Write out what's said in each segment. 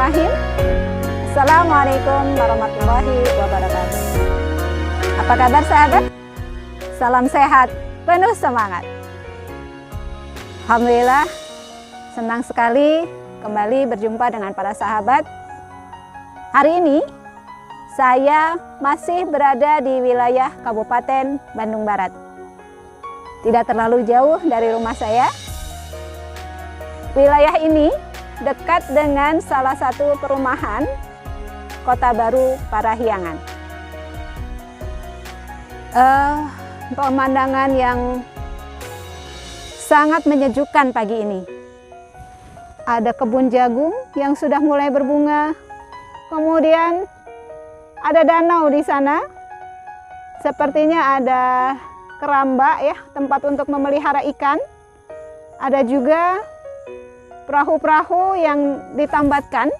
Bismillahirrahmanirrahim. Assalamualaikum warahmatullahi wabarakatuh. Apa kabar sahabat? Salam sehat, penuh semangat. Alhamdulillah, senang sekali kembali berjumpa dengan para sahabat. Hari ini saya masih berada di wilayah Kabupaten Bandung Barat. Tidak terlalu jauh dari rumah saya. Wilayah ini dekat dengan salah satu perumahan Kota Baru Parahyangan. Pemandangan yang sangat menyejukkan pagi ini. Ada kebun jagung yang sudah mulai berbunga. Kemudian ada danau di sana. Sepertinya ada keramba ya, tempat untuk memelihara ikan. Ada juga perahu-perahu yang ditambatkan,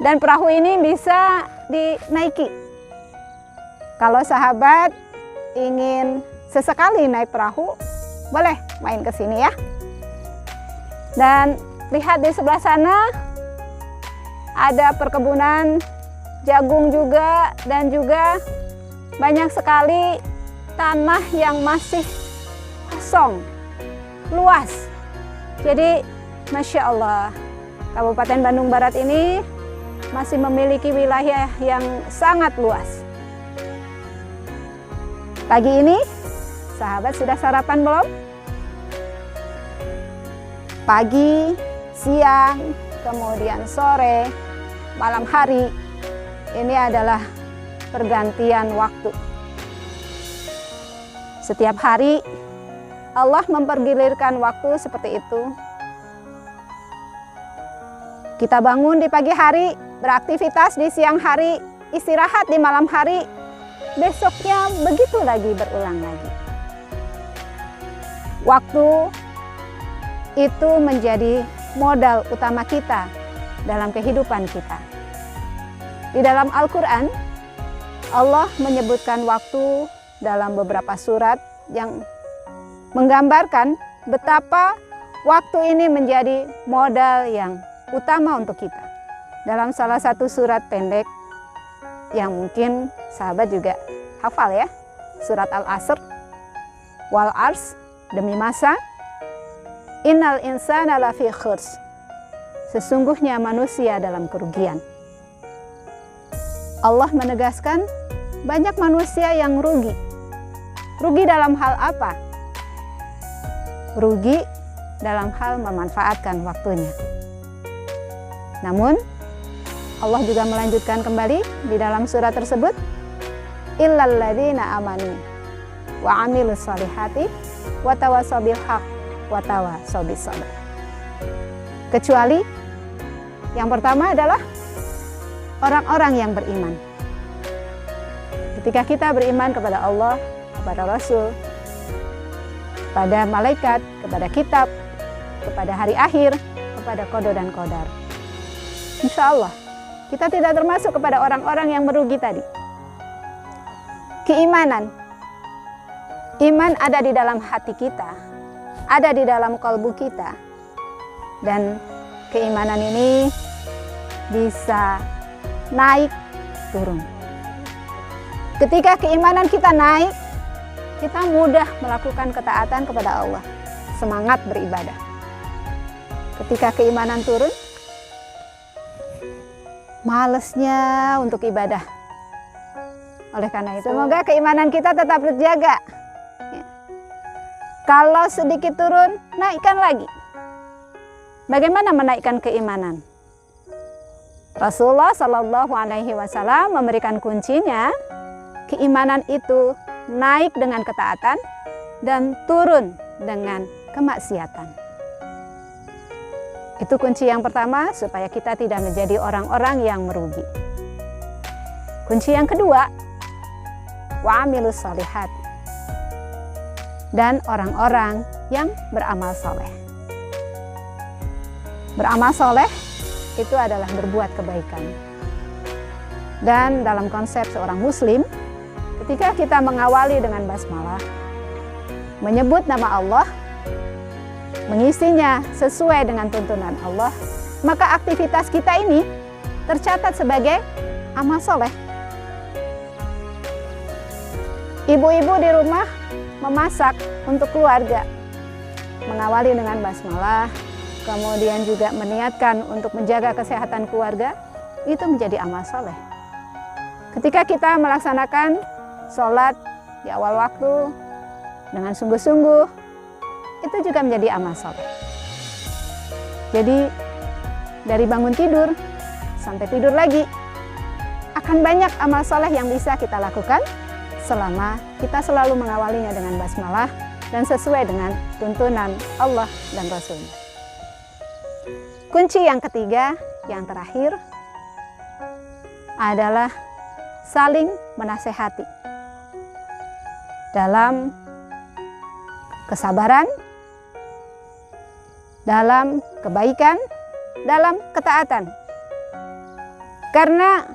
dan perahu ini bisa dinaiki. Kalau sahabat ingin sesekali naik perahu, boleh main ke sini ya. Dan lihat di sebelah sana ada perkebunan jagung juga, dan juga banyak sekali tanah yang masih kosong, luas. Jadi, Masya Allah, Kabupaten Bandung Barat ini masih memiliki wilayah yang sangat luas. Pagi ini, sahabat sudah sarapan belum? Pagi, siang, kemudian sore, malam hari, ini adalah pergantian waktu. Setiap hari, Allah mempergilirkan waktu seperti itu. Kita bangun di pagi hari, beraktivitas di siang hari, istirahat di malam hari, besoknya begitu lagi, berulang lagi. Waktu itu menjadi modal utama kita dalam kehidupan kita. Di dalam Al-Quran, Allah menyebutkan waktu dalam beberapa surat yang menggambarkan betapa waktu ini menjadi modal yang utama untuk kita. Dalam salah satu surat pendek yang mungkin sahabat juga hafal ya, surat Al-Asr, wal ars, demi masa, innal insana lafi khurs, sesungguhnya manusia dalam kerugian. Allah menegaskan banyak manusia yang rugi. Rugi dalam hal apa? Rugi dalam hal memanfaatkan waktunya. Namun Allah juga melanjutkan kembali di dalam surat tersebut, illal ladzina amanu wa amilus solihati wa tawasaw bil haq wa tawasaw bis sabr. Kecuali yang pertama adalah orang-orang yang beriman. Ketika kita beriman kepada Allah, kepada Rasul, kepada malaikat, kepada kitab, kepada hari akhir, kepada qada dan qadar, insya Allah kita tidak termasuk kepada orang-orang yang merugi tadi. Keimanan, iman ada di dalam hati kita, ada di dalam kalbu kita, dan keimanan ini bisa naik turun. Ketika keimanan kita naik, kita mudah melakukan ketaatan kepada Allah, semangat beribadah. Ketika keimanan turun, malesnya untuk ibadah. Oleh karena itu, semoga keimanan kita tetap terjaga. Ya. Kalau sedikit turun, naikkan lagi. Bagaimana menaikkan keimanan? Rasulullah Shallallahu Alaihi Wasallam memberikan kuncinya. Keimanan itu naik dengan ketaatan dan turun dengan kemaksiatan. Itu kunci yang pertama supaya kita tidak menjadi orang-orang yang merugi. Kunci yang kedua, wa amilus solihat, dan orang-orang yang beramal soleh. Beramal soleh itu adalah berbuat kebaikan. Dan dalam konsep seorang muslim, ketika kita mengawali dengan basmalah, menyebut nama Allah, mengisinya sesuai dengan tuntunan Allah, maka aktivitas kita ini tercatat sebagai amal soleh. Ibu-ibu di rumah memasak untuk keluarga, mengawali dengan basmalah, kemudian juga meniatkan untuk menjaga kesehatan keluarga, itu menjadi amal soleh. Ketika kita melaksanakan sholat di awal waktu dengan sungguh-sungguh, itu juga menjadi amal soleh. Jadi dari bangun tidur sampai tidur lagi, akan banyak amal soleh yang bisa kita lakukan selama kita selalu mengawalinya dengan basmalah dan sesuai dengan tuntunan Allah dan Rasul-Nya. Kunci yang ketiga, yang terakhir, adalah saling menasehati dalam kesabaran, dalam kebaikan, dalam ketaatan. Karena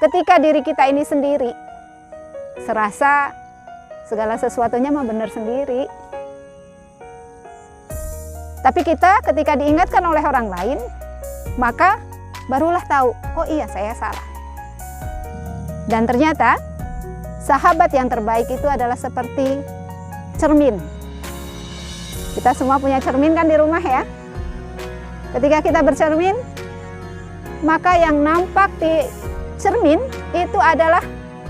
ketika diri kita ini sendiri serasa segala sesuatunya mah benar sendiri, tapi kita ketika diingatkan oleh orang lain, maka barulah tahu, oh iya saya salah. Dan ternyata sahabat yang terbaik itu adalah seperti cermin. Kita semua punya cermin kan di rumah ya. Ketika kita bercermin, maka yang nampak di cermin itu adalah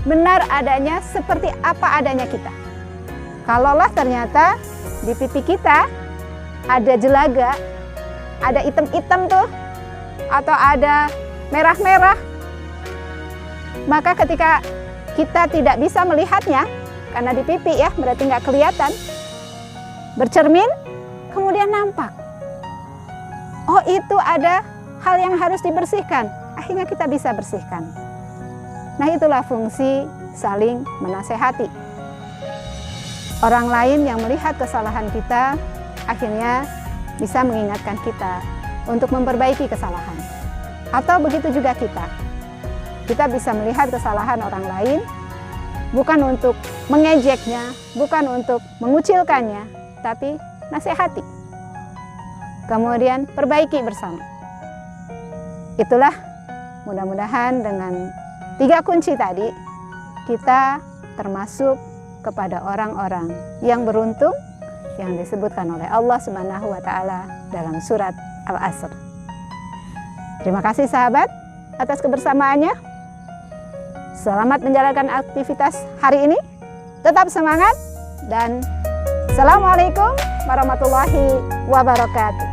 benar adanya seperti apa adanya kita. Kalaulah ternyata di pipi kita ada jelaga, ada item-item tuh, atau ada merah-merah, maka ketika kita tidak bisa melihatnya, karena di pipi ya, berarti nggak kelihatan, bercermin, kemudian nampak. Oh itu ada hal yang harus dibersihkan, akhirnya kita bisa bersihkan. Nah itulah fungsi saling menasehati. Orang lain yang melihat kesalahan kita, akhirnya bisa mengingatkan kita untuk memperbaiki kesalahan. Atau begitu juga kita. Kita bisa melihat kesalahan orang lain, bukan untuk mengejeknya, bukan untuk mengucilkannya, tapi nasihati. Kemudian perbaiki bersama. Itulah mudah-mudahan dengan 3 kunci tadi, kita termasuk kepada orang-orang yang beruntung yang disebutkan oleh Allah Subhanahu wa Ta'ala dalam surat Al-Asr. Terima kasih sahabat atas kebersamaannya. Selamat menjalankan aktivitas hari ini. Tetap semangat dan Assalamualaikum warahmatullahi wabarakatuh.